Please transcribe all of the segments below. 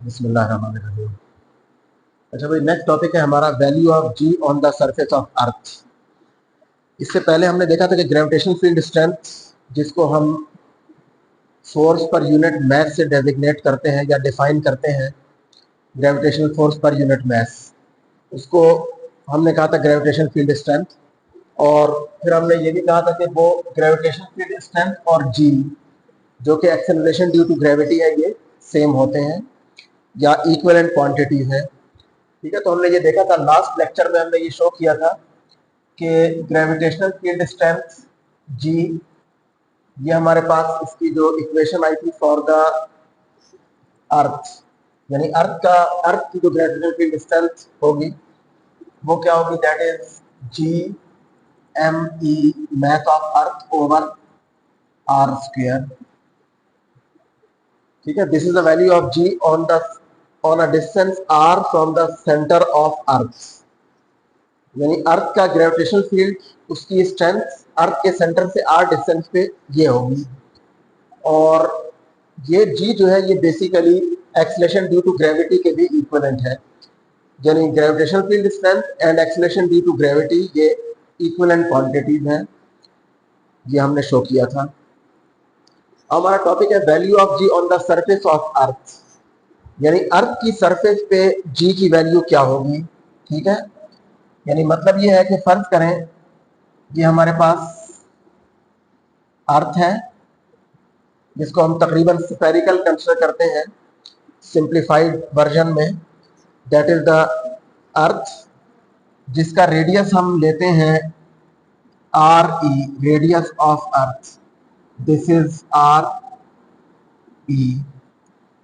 बिस्मिल्लाहिर्रहमानिर्रहीम। अच्छा भाई, नेक्स्ट टॉपिक है हमारा value of G on the surface of earth. इससे पहले हमने देखा था कि ग्रेविटेशनल फील्ड स्ट्रेंथ, जिसको हम फोर्स पर यूनिट मास से डेजिग्नेट करते हैं या डिफाइन करते हैं, ग्रेविटेशनल फोर्स पर यूनिट मास, उसको हमने कहा था ग्रेविटेशनल फील्ड स्ट्रेंथ। और फिर हमने ये भी कहा था कि वो ग्रेविटेशनल फील्ड स्ट्रेंथ और जी, जो कि एक्सेलरेशन ड्यू टू ग्रेविटी है, ये सेम होते हैं या इक्विवेलेंट क्वांटिटीज है। ठीक है, तो हमने ये देखा था लास्ट लेक्चर में, हमने ये शो किया था कि ग्रेविटेशनल फील्ड स्ट्रेंथ जी, ये हमारे पास इसकी जो इक्वेशन आई थी फॉर द अर्थ, यानी अर्थ की जो ग्रेविटेशनल फील्ड स्ट्रेंथ होगी वो क्या होगी, that is G M E mass of earth over R square. ठीक है, this is the value of G on a distance R from the centre of earth. यानी अर्थ का ग्रेविटेशनल फील्ड, उसकी strength earth के centre से are distance पे ये होगी। और ये जी जो है ये basically acceleration due to gravity के भी इक्विवेलेंट है। यानी gravitational field strength and acceleration due to gravity ये इक्विवेलेंट क्वांटिटीज हैं, ये हमने शो किया था। हमारा टॉपिक है value of G on the surface of earth, यानी अर्थ की सरफेस पे जी की वैल्यू क्या होगी। ठीक है, यानी मतलब ये है कि फर्ज करें ये हमारे पास अर्थ है, जिसको हम तकरीबन स्फेरिकल कंसीडर करते हैं सिंप्लीफाइड वर्जन में, दैट इज द अर्थ, जिसका रेडियस हम लेते हैं R E, radius of earth, this is R E.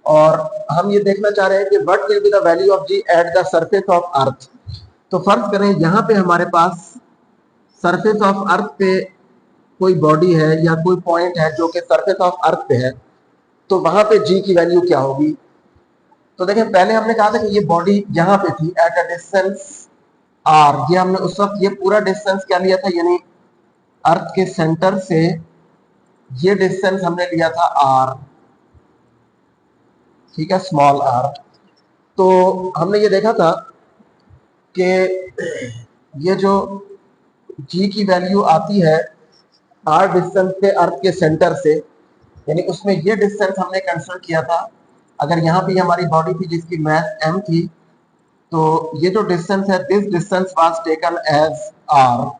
और हम ये देखना चाह रहे हैं कि what will be the value of G at the surface of earth. तो फर्ज करें यहाँ पे हमारे पास सरफेस ऑफ अर्थ पे कोई बॉडी है या कोई पॉइंट है जो कि सरफेस ऑफ अर्थ पे है, तो वहां पे जी की वैल्यू क्या होगी। तो देखें, पहले हमने कहा था कि ये बॉडी यहाँ पे थी एट अ डिस्टेंस आर। ये हमने उस वक्त ये पूरा डिस्टेंस क्या लिया था, यानी अर्थ के सेंटर से ये डिस्टेंस हमने लिया था आर। ठीक है, स्मॉल आर। तो हमने ये देखा था कि ये जो जी की वैल्यू आती है आर डिस्टेंस पे अर्थ के सेंटर से, यानी उसमें ये डिस्टेंस हमने कंसिडर किया था। अगर यहाँ पे हमारी बॉडी थी जिसकी मास m थी, तो ये जो डिस्टेंस है, this distance was taken as r।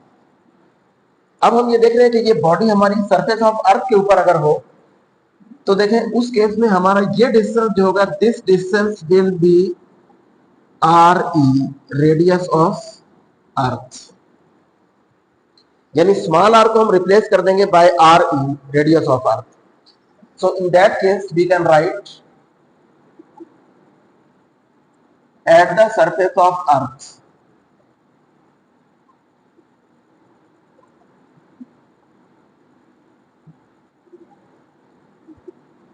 अब हम ये देख रहे हैं कि ये बॉडी हमारी सरफेस ऑफ अर्थ के ऊपर अगर हो, तो देखें उस केस में हमारा ये डिस्टेंस जो होगा, this distance will be R E, radius of earth. यानी स्मॉल आर को हम रिप्लेस कर देंगे by R E, radius of earth. So in that case we can write at the surface of earth,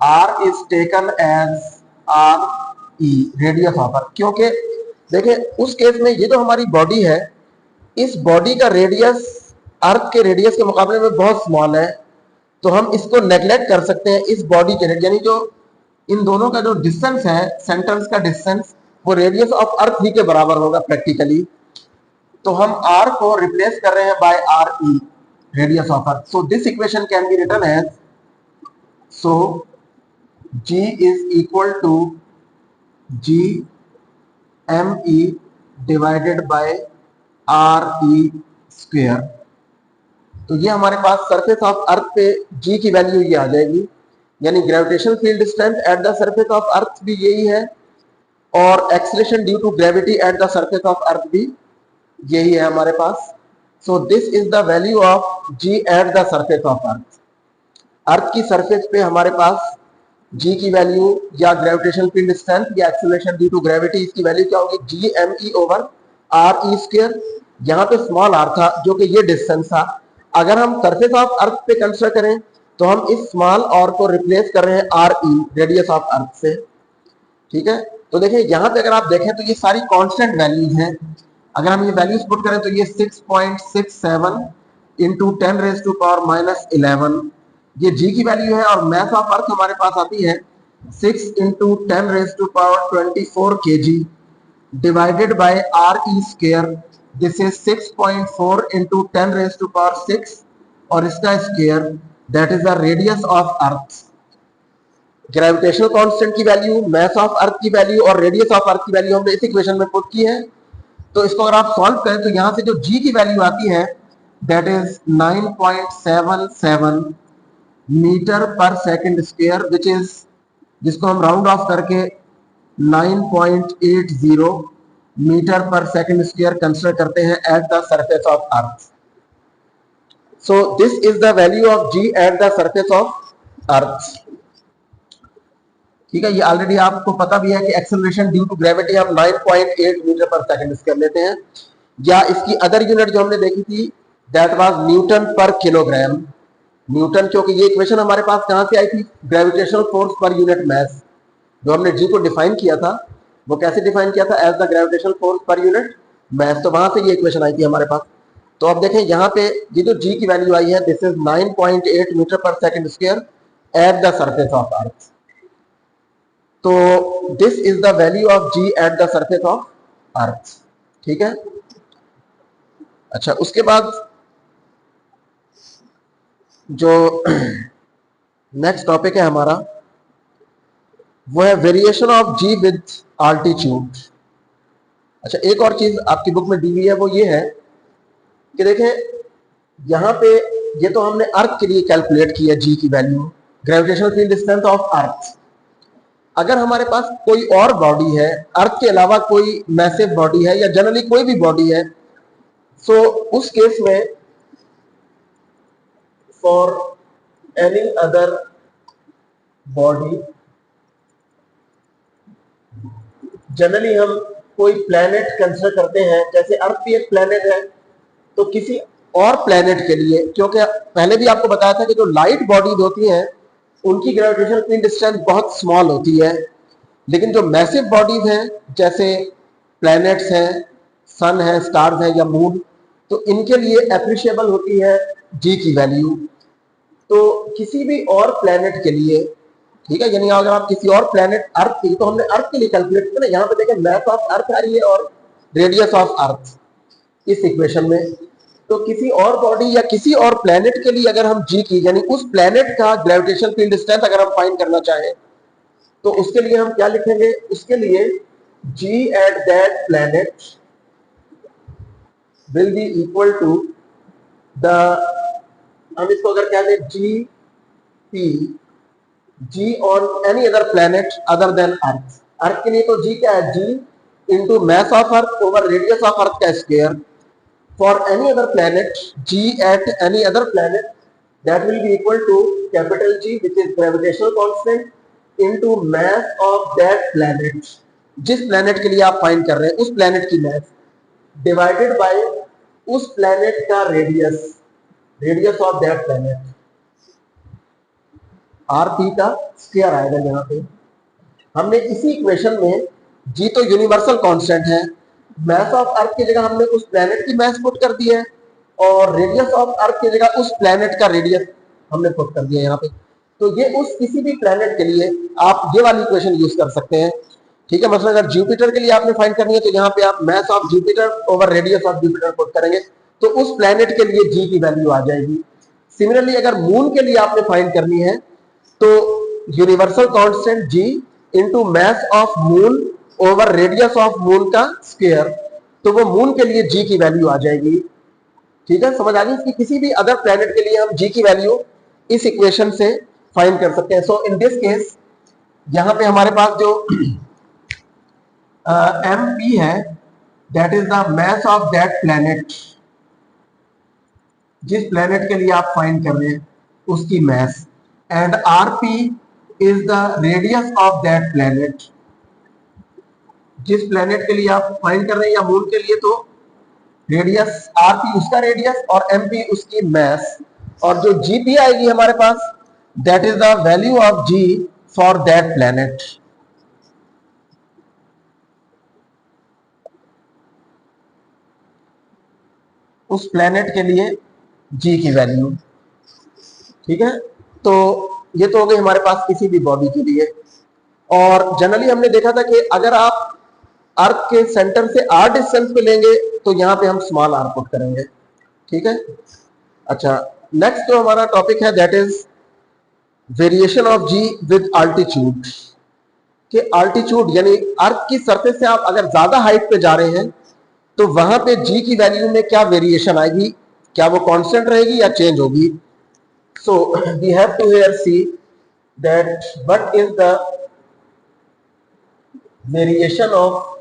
R is taken as R E, radius of earth. क्योंकि देखिए उस case में ये जो हमारी बॉडी है, इस बॉडी का रेडियस अर्थ के रेडियस के मुकाबले में बहुत स्मॉल है, तो हम इसको नेग्लेक्ट कर सकते हैं इस बॉडी के रेडियस, यानी जो इन दोनों का जो डिस्टेंस है, सेंटर्स का डिस्टेंस, वो रेडियस ऑफ अर्थ ही के बराबर होगा प्रैक्टिकली। तो हम आर को रिप्लेस कर रहे हैं by R E, radius of earth. So this equation can be written as, so G is equal to G M E divided by R E square। तो ये हमारे पास सरफेस ऑफ अर्थ पे G की value ये आ जाएगी, यानी gravitational field strength at the surface of earth भी यही है, और acceleration due to gravity at the surface of earth भी यही है हमारे पास। So this is the value of G at the surface of earth. Earth की सरफेस पे हमारे पास जी की वैल्यू या ग्रेविटेशनल फील्ड स्ट्रेंथ या एक्सेलरेशन ड्यू टू ग्रेविटी, इसकी वैल्यू क्या होगी, G M E over R E square. यहाँ पे स्मॉल आर था जो कि ये डिस्टेंस था। अगर हम सरफेस ऑफ अर्थ पे कंसीडर करें तो हम इस स्मॉल आर को रिप्लेस कर रहे हैं आर ई, रेडियस ऑफ अर्थ से। ठीक है, तो देखिए यहाँ पे अगर आप देखें तो ये सारी कांस्टेंट वैल्यूज हैं। अगर हम ये वैल्यूज पुट करें तो ये 6.67 इंटू 10⁻⁻11 ये जी की वैल्यू है, और मास ऑफ अर्थ हमारे पास आती है 6 into 10 raised to power 24 kg divided by re square. This is 6.4 into 10 raised to power 6 और इसका square, that is the radius of earth. Gravitational constant की वैल्यू, मास ऑफ अर्थ की वैल्यू और रेडियस ऑफ अर्थ की value हमने इस equation में put की है. तो इसको अगर आप सॉल्व करें तो यहां से जो g की वैल्यू आती है that is 9.77 metre per second square, which is, जिसको हम राउंड ऑफ करके 9.80 metre per second square consider करते हैं eight the surface of earth. So this is the value of g at the surface of earth. ठीक है, ये already आपको पता भी है कि एक्सेलरेशन ड्यू टू ग्रेविटी हम 9.8 मीटर पर सेकंड स्क्वायर लेते हैं. या इसकी अदर यूनिट जो हमने देखी थी दैट वाज न्यूटन पर किलोग्राम. न्यूटन, क्योंकि ये इक्वेशन हमारे पास कहां से आई थी, ग्रेविटेशनल फोर्स पर यूनिट मास. जो हमने जी को डिफाइन किया था वो कैसे डिफाइन किया था, as the gravitational force per unit mass. तो वहां से ये इक्वेशन आई थी हमारे पास. तो अब देखें यहाँ पे ये जो जी की वैल्यू आई है this is 9.8 metre per second square at the surface of earth. तो this is the value of G at the surface of earth. ठीक है. अच्छा, उसके बाद जो नेक्स्ट टॉपिक है हमारा वो है variation of G with altitude. अच्छा, एक और चीज आपकी बुक में दी हुई है वो ये है कि देखें यहां पे ये तो हमने अर्थ के लिए कैलकुलेट की है जी की value, gravitational field strength of earth. अगर हमारे पास कोई और बॉडी है, अर्थ के अलावा कोई मैसिव बॉडी है या जनरली कोई भी बॉडी है, सो उस केस में for any other body generally हम कोई प्लैनेट कंसिडर करते हैं. जैसे अर्थ भी एक प्लैनेट है, तो किसी और प्लैनेट के लिए, क्योंकि पहले भी आपको बताया था कि जो लाइट बॉडीज होती हैं उनकी ग्रेविटेशनल फील्ड स्ट्रेंथ बहुत स्मॉल होती है, लेकिन जो मैसिव बॉडीज हैं जैसे प्लैनेट्स हैं, सन है, स्टार्स हैं या मून, तो इनके लिए एप्रिशिएबल होती है जी की वैल्यू. तो किसी भी और प्लैनेट के लिए, ठीक है, यानी अगर आप किसी और प्लैनेट अर्थ की, तो हमने अर्थ के लिए कैलकुलेट किया ना, यहाँ पे देखें मास ऑफ अर्थ आ रही है और रेडियस ऑफ अर्थ इस इक्वेशन में. तो किसी और बॉडी या किसी और प्लैनेट के लिए अगर हम जी की, यानी उस प्लैनेट का ग्रेविटेशनल फील्ड स्ट्रेंथ अगर हम फाइंड करना चाहें तो उसके लिए हम क्या लिखेंगे, उसके लिए G at that planet will be equal to the, हम इसको अगर कहते हैं G P, G on any other planet other than earth. Earth के लिए तो जी क्या है, G into mass of earth over radius of earth का square. For any other planet, g at any other planet, that will be equal to capital G, which is gravitational constant, into mass of that planet. जिस planet के लिए आप find कर रहे हैं उस planet की mass divided by उस planet का radius, radius of that planet. rp का स्क्वायर आएगा यहाँ पे. हमने इसी इक्वेशन में g तो यूनिवर्सल कांस्टेंट है, मास ऑफ अर्थ की जगह हमने उस प्लैनेट की मास पुट कर दी है और रेडियस ऑफ अर्थ की जगह उस प्लैनेट का रेडियस हमने पुट कर दिया यहाँ पे. तो ये उस किसी भी प्लैनेट के लिए आप ये वाली इक्वेशन यूज कर सकते हैं. ठीक है, मतलब अगर जुपिटर के लिए आपने फाइंड करनी है तो यहाँ पे आप mass of Jupiter over radius of Jupiter put करेंगे तो उस प्लैनेट के लिए जी की वैल्यू आ जाएगी. सिमिलरली अगर मून के लिए आपने फाइंड करनी है तो universal constant ji into mass of moon over radius of moon का स्क्वायर, तो वो मून के लिए जी की वैल्यू आ जाएगी. ठीक है, समझ आ गई कि किसी भी अदर प्लैनेट के लिए हम जी की वैल्यू इस इक्वेशन से फाइंड कर सकते हैं. सो इन दिस केस यहां पे हमारे पास जो एम पी है that is the mass of that planet, जिस प्लैनेट के लिए आप फाइंड कर रहे हैं उसकी mass, and R P is the radius of that planet. जिस प्लैनेट के लिए आप फाइंड कर रहे हैं या मून के लिए तो रेडियस आरपी उसका रेडियस और एमपी उसकी मास, और जो जीपी आएगी हमारे पास that is the value of G for that planet. उस प्लैनेट के लिए जी की वैल्यू. ठीक है, तो ये तो हो गई हमारे पास किसी भी बॉडी के लिए. और जनरली हमने देखा था कि अगर आप अर्थ के सेंटर से r डिस्टेंस पे लेंगे तो यहां पे हम स्मॉल r पुट करेंगे, ठीक है। अच्छा, नेक्स्ट जो हमारा टॉपिक है that is variation of g with altitude. कि अल्टीट्यूड यानी अर्थ की सरफेस से आप अगर ज्यादा हाइट पे जा रहे हैं तो वहां पे g की वैल्यू में क्या वेरिएशन आएगी, क्या वो कांस्टेंट रहेगी या चेंज होगी। So we have to here see that what is the variation of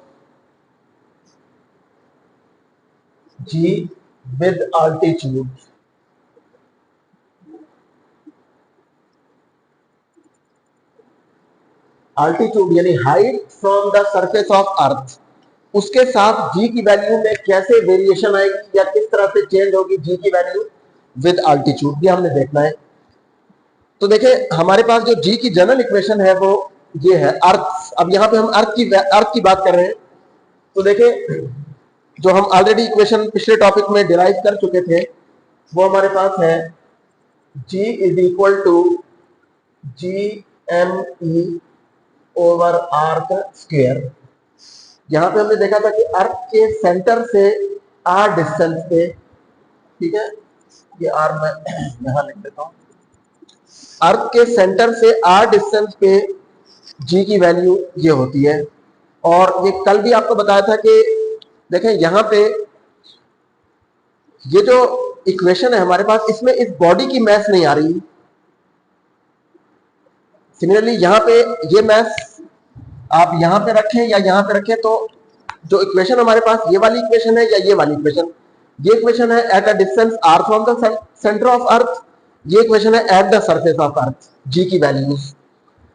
g with altitude। Altitude यानी height from the surface of earth, उसके साथ g की वैल्यू में कैसे वेरिएशन आएगी या किस तरह से चेंज होगी g की वैल्यू विद अल्टीट्यूड, ये हमने देखना है। तो देखिए हमारे पास जो g की जनरल इक्वेशन है वो ये है अर्थ। अब यहां पे हम अर्थ की बात कर रहे हैं। तो देखिए जो हम ऑलरेडी इक्वेशन पिछले टॉपिक में डिराइव कर चुके थे वो हमारे पास है g is equal to GME over R square. यहां पे हमने देखा था कि अर्थ के सेंटर से r डिस्टेंस पे, ठीक है, ये r मैं यहां लिख देता हूं, अर्थ के सेंटर से r डिस्टेंस पे g की वैल्यू ये होती है। और ये कल भी आपको बताया था कि देखें यहां पे ये जो इक्वेशन है हमारे पास, इसमें इस बॉडी की मैस नहीं आ रही। सिमिलरली यहां पे ये मैस आप यहां पे रखें या यहां पे रखें तो जो इक्वेशन हमारे पास ये वाली इक्वेशन है या ये वाली इक्वेशन, ये इक्वेशन है at a distance r from the centre of अर्थ, ये इक्वेशन है eight the surface of earth g की वैल्यूज।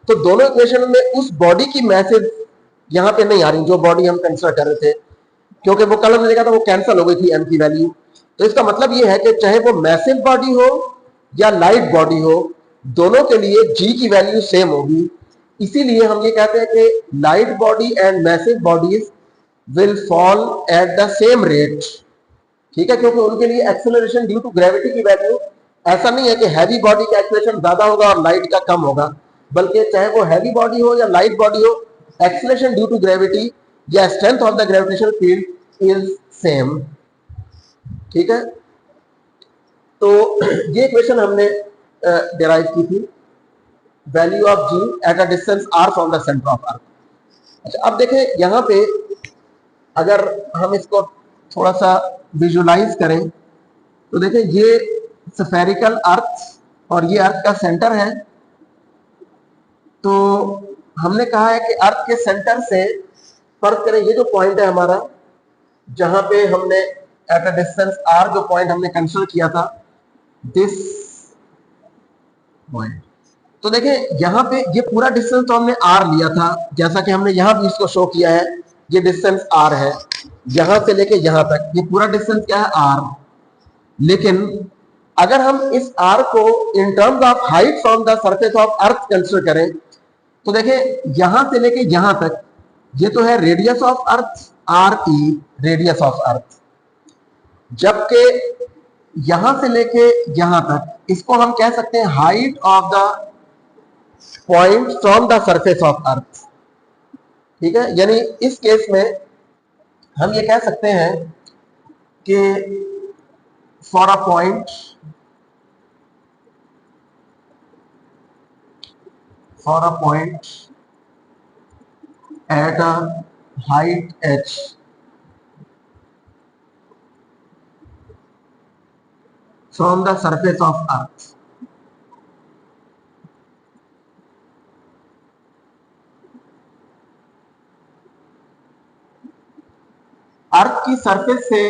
तो दोनों इक्वेशन में उस बॉडी की मैसेज यहां पे नहीं आ रही जो बॉडी हम कंसिडर कर रहे थे, क्योंकि वो कल हमने देखा था वो कैंसिल हो गई थी m की वैल्यू। तो इसका मतलब ये है कि चाहे वो मैसिव बॉडी हो या लाइट बॉडी हो, दोनों के लिए g की वैल्यू सेम होगी। इसीलिए हम ये कहते हैं कि light body and massive bodies will fall at the same rate, ठीक है, क्योंकि उनके लिए एक्सेलरेशन ड्यू टू ग्रेविटी की वैल्यू ऐसा नहीं है कि हैवी बॉडी का एक्सेलरेशन ज्यादा होगा और लाइट का कम होगा, बल्कि चाहे वो हैवी बॉडी हो या लाइट बॉडी हो, एक्सेलरेशन ड्यू टू ग्रेविटी या strength of the gravitational field is same, ठीक है। तो ये इक्वेशन हमने डिराइव की थी, value of g at a distance r from the centre of अर्थ। अच्छा, अब देखें यहां पे अगर हम इसको थोड़ा सा विजुलाइज करें तो देखें ये स्फेरिकल अर्थ और ये अर्थ का सेंटर है। तो हमने कहा है कि अर्थ के सेंटर से फर्क करें, ये जो पॉइंट है हमारा जहां पे हमने एट अ डिस्टेंस r जो पॉइंट हमने कंसिडर किया था, दिस पॉइंट। तो देखें यहां पे ये पूरा डिस्टेंस तो हमने r लिया था, जैसा कि हमने यहां भी इसको शो किया है, ये डिस्टेंस r है, यहां से लेके यहां तक ये पूरा डिस्टेंस क्या है r। लेकिन अगर हम इस r को in terms of height from the surface of earth consider करें तो देखें यहां से लेके यहां तक ये तो है radius of earth re, radius of अर्थ, जबकि यहां से लेके यहां तक इसको हम कह सकते हैं height of the point from the surface of earth, ठीक है। यानी इस केस में हम ये कह सकते हैं कि for a point at a height h from the surface of earth, earth की सरफेस से,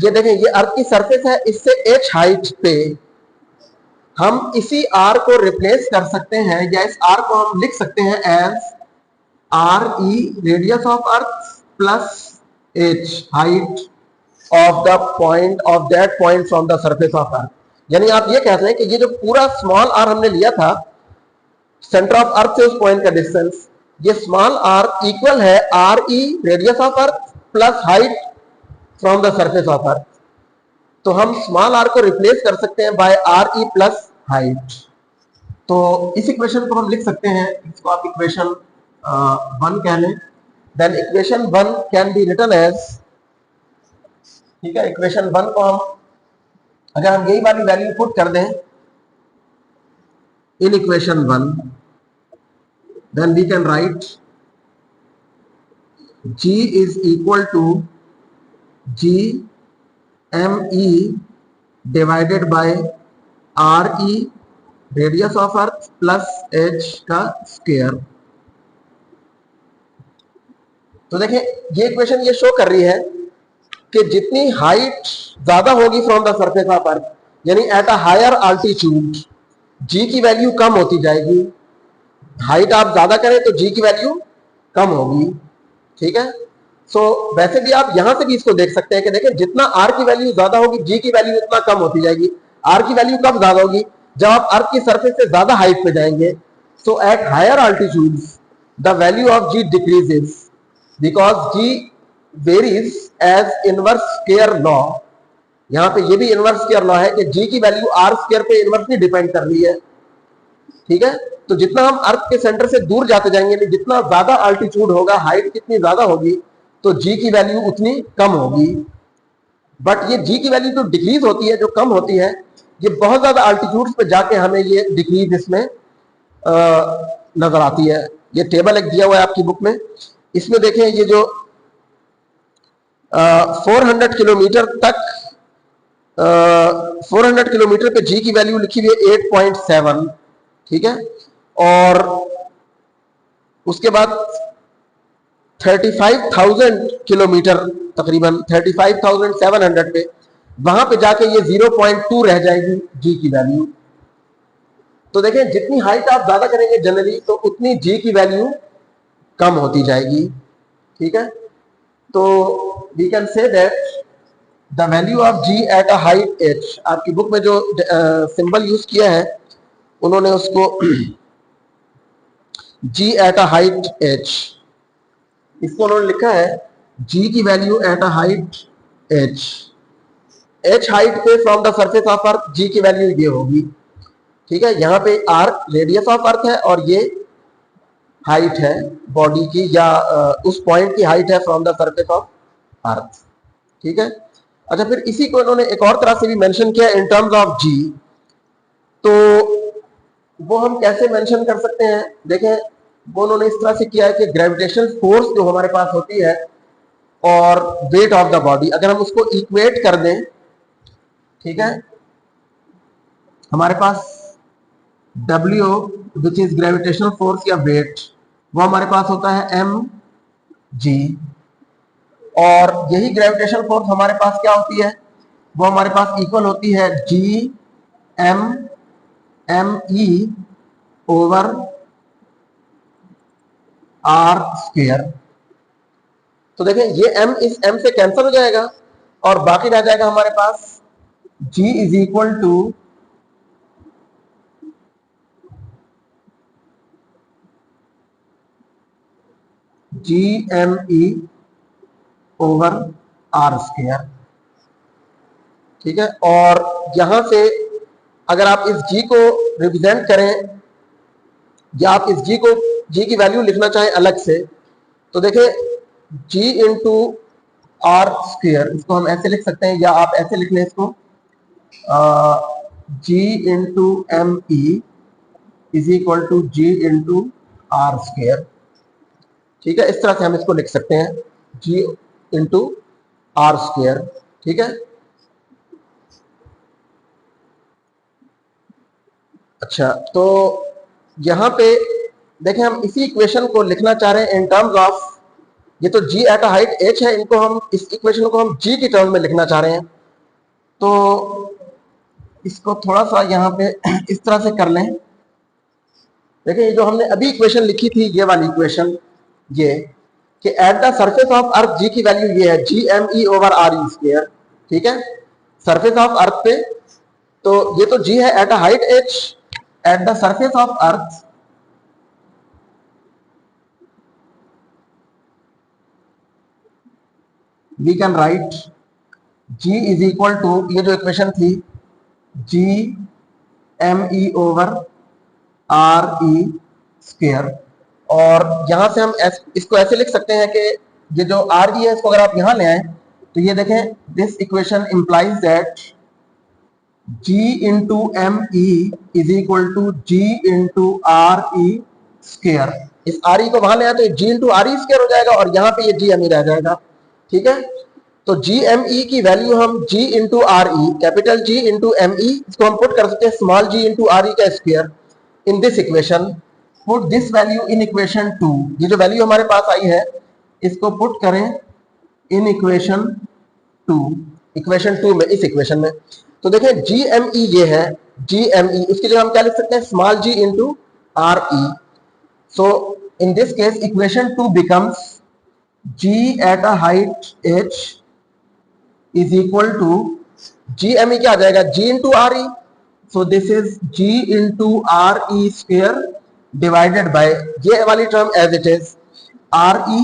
ये देखें ये अर्थ की सरफेस है, इससे h हाइट पे हम इसी r को रिप्लेस कर सकते हैं या इस r को हम लिख सकते हैं as re, radius of earth, plus h, height of the point of that point from the surface of earth. यानी आप ये कहते हैं कि ये जो पूरा स्मॉल r हमने लिया था सेंटर ऑफ अर्थ से उस पॉइंट का डिस्टेंस, ये स्मॉल r इक्वल है re, radius of earth, plus height from the surface of earth. तो हम स्मॉल r को रिप्लेस कर सकते हैं बाय re प्लस हाइट। तो इस इक्वेशन को हम लिख सकते हैं, इसको आप इक्वेशन 1 कह लें। Then equation 1 can be written as, ठीक है, इक्वेशन 1 को हम अगर हम यही वाली वैल्यू पुट कर दें in equation 1, then we can write G is equal to G ME divided by RE radius of earth plus H का स्क्वायर। तो देखें ये इक्वेशन ये शो कर रही है कि जितनी हाइट ज्यादा होगी from the surface of earth, यानी at a higher altitude, G की वैल्यू कम होती जाएगी। हाइट आप ज्यादा करें तो G की वैल्यू कम होगी, ठीक है। सो वैसे भी आप यहां से भी इसको देख सकते हैं कि देखें जितना R की वैल्यू ज्यादा होगी G की वैल्यू उतना कम होती जाएगी। R की वैल्यू कब ज्यादा होगी? जब आप अर्थ की सरफेस से ज्यादा हाइट पे जाएंगे। So at higher altitudes the value of G decreases because G varies as inverse square law. यहां पे ये भी इनवर्स स्क्वायर लॉ है कि G की वैल्यू R स्क्वायर पे इनवर्सली डिपेंड कर रही है, ठीक है। तो जितना हम अर्थ के सेंटर से दूर जाते जाएंगे, जितना ज्यादा अल्टीट्यूड होगा, हाइट कितनी ज्यादा होगी, तो G की वैल्यू उतनी कम होगी। बट ये G की वैल्यू जो डिक्रीज होती है, जो कम होती है, ये बहुत ज्यादा अल्टीट्यूड पे जाके हमें ये डिक्रीज इसमें नजर आती है। ये टेबल एक दिया हुआ है आपकी बुक में, इसमें देखें ये जो 400 किलोमीटर तक 400 किलोमीटर पे G की वैल्यू लिखी हुई है 8.7, ठीक है। और उसके बाद 35,000 किलोमीटर, तकरीबन 35,700 पे, वहां पे जाके ये 0.2 रह जाएगी G की वैल्यू। तो देखें जितनी हाइट आप ज्यादा करेंगे जनरली, तो उतनी G की वैल्यू कम होती जाएगी, ठीक है। तो we can say that the value of G at a height h, आपकी बुक में जो सिंबल यूज किया है उन्होंने उसको G at a height h, इसको उन्होंने लिखा है G की value at a height h। h height पे from the surface of earth G की वैल्यू ये होगी, ठीक है। यहाँ पे R रेडियस ऑफ अर्थ है और ये हाइट है बॉडी की, या उस पॉइंट की हाइट है from the surface of earth, ठीक है। अच्छा, फिर इसी को इन्होंने एक और तरह से भी मेंशन किया इन टर्म्स ऑफ G। तो वो हम कैसे मेंशन कर सकते हैं? देखें वो उन्होंने इस तरह से किया है कि ग्रेविटेशनल फोर्स जो हमारे पास होती है और वेट ऑफ द बॉडी, अगर हम उसको इक्वेट कर दें, ठीक है, हमारे पास W which is gravitational force या वेट, वो हमारे पास होता है mg। और यही ग्रेविटेशनल फोर्स हमारे पास क्या होती है? वो हमारे पास इक्वल होती है G m me over R square. तो देखें ये m इस m से कैंसिल हो जाएगा और बाकी रह जाएगा हमारे पास G is equal to GME over R square, ठीक है। और यहां से अगर आप इस G को रिप्रेजेंट करें या आप इस G की वैल्यू लिखना चाहें अलग से, तो देखें G इंटू R स्क्वायर, इसको हम ऐसे लिख सकते हैं, या आप ऐसे लिख लें इसको G into ME is equal to G into R square, ठीक है। इस तरह से हम इसको लिख सकते हैं G इंटू R स्क्वायर, ठीक है। अच्छा, तो यहां पे देखें हम इसी इक्वेशन को लिखना चाह रहे हैं इन टर्म्स ऑफ, ये तो G at a height h है, इनको हम इस इक्वेशन को हम G की टर्म में लिखना चाह रहे हैं। तो इसको थोड़ा सा यहां पे इस तरह से कर लें। देखिए जो हमने अभी इक्वेशन लिखी थी, ये वाली इक्वेशन, ये कि at the surface of earth G की वैल्यू ये है GME ओवर RE स्क्वायर, ठीक है, सरफेस ऑफ अर्थ पे। तो ये तो G है at a height h, at the surface of earth we can write G is equal to, ये जो इक्वेशन थी GME over R E square. और यहां से हम इसको ऐसे लिख सकते हैं कि ये जो आर ई है इसको अगर आप यहां ले आए तो ये देखें, this equation implies that g into M E is equal to G into R E square. इस आर ई को वहां ले आए तो g into R E square हो जाएगा और यहां पे ये जी एम ई रह जाएगा। ठीक है, तो जी एम ई की वैल्यू हम g into R E, capital G into M E, इसको हम पुट कर सकते हैं small g into R E का square in this equation. Put this value in equation 2, ये जो वैल्यू हमारे पास आई है इसको पुट करें इन इक्वेशन 2, इक्वेशन 2 में, इस इक्वेशन में। तो देखें जी एम ई ये है, जी एम ई, उसकी जगह हम क्या लिख सकते हैं, small g into R E. So in this case equation 2 becomes g at a height h is equal to G M E क्या आ जाएगा, g into R E. So this is g into R E square divided by ये वाली term as it is R E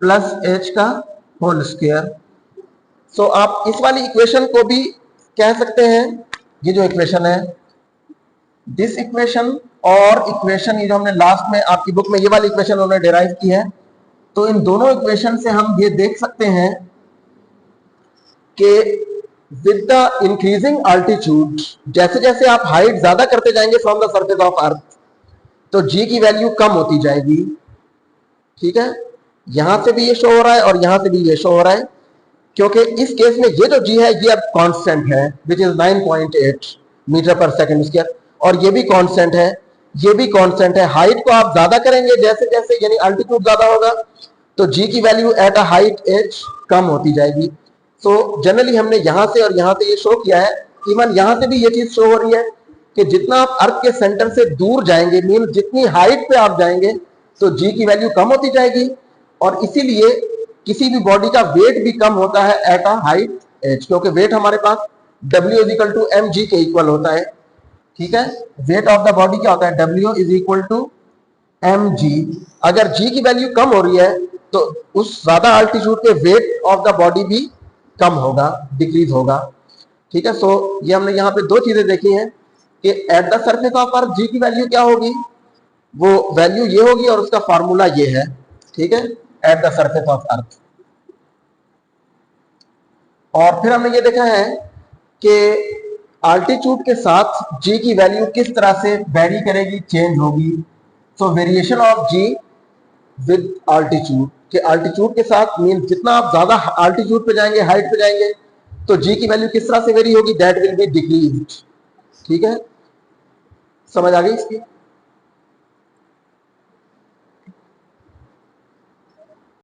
plus H का whole square. सो आप इस वाली इक्वेशन को भी कह सकते हैं, ये जो इक्वेशन है दिस इक्वेशन, और इक्वेशन ये जो हमने लास्ट में आपकी बुक में ये वाली इक्वेशन उन्होंने डिराइव की है, तो इन दोनों इक्वेशन से हम ये देख सकते हैं कि विद द इंक्रीजिंग अल्टीट्यूड, जैसे जैसे आप हाइट ज्यादा करते जाएंगे from the surface of earth, तो जी की वैल्यू कम होती जाएगी। ठीक है, यहां से भी ये शो हो रहा है और यहां से भी ये शो हो रहा है, क्योंकि इस केस में ये जो जी है ये अब कांस्टेंट है which is 9.8 metre per second square, और ये भी कांस्टेंट है, ये भी कांस्टेंट है। हाइट को आप ज्यादा करेंगे जैसे जैसे, यानी अल्टीट्यूड ज्यादा होगा, तो जी की value at a height H कम होती जाएगी। सो जनरली हमने यहां से और यहां से ये शो किया है, इवन यहां से भी ये चीज शो हो रही है कि जितना आप अर्थ के सेंटर से दूर जाएंगे, मीन जितनी हाइट पे आप जाएंगे, तो जी की वैल्यू कम होती जाएगी, और इसीलिए किसी भी बॉडी का वेट भी कम होता है एट अ हाइट एच, क्योंकि वेट हमारे पास W is equal to M G के इक्वल होता है। ठीक है, वेट ऑफ द बॉडी क्या होता है, W is equal to M G. अगर जी की वैल्यू कम हो रही है तो उस ज्यादा अल्टीट्यूड पे वेट ऑफ द बॉडी भी कम होगा, डिक्रीज होगा। ठीक है, सो ये हमने यहाँ पे दो चीजें देखी हैं कि at the surface of earth G की वैल्यू क्या होगी, वो वैल्यू ये होगी और उसका फार्मूला ये है। ठीक है, एट द सरफेस ऑफ अर्थ। और फिर हमने ये देखा है कि अल्टीट्यूड के साथ जी की वैल्यू किस तरह से वेरी करेगी, चेंज होगी। So variation of G with altitude, कि अल्टीट्यूड के साथ मीन जितना आप ज्यादा अल्टीट्यूड पे जाएंगे, हाइट पे जाएंगे, तो जी की वैल्यू किस तरह से वेरी होगी, दैट विल बी डिक्रीज्ड। ठीक है, समझ आ गई इसकी।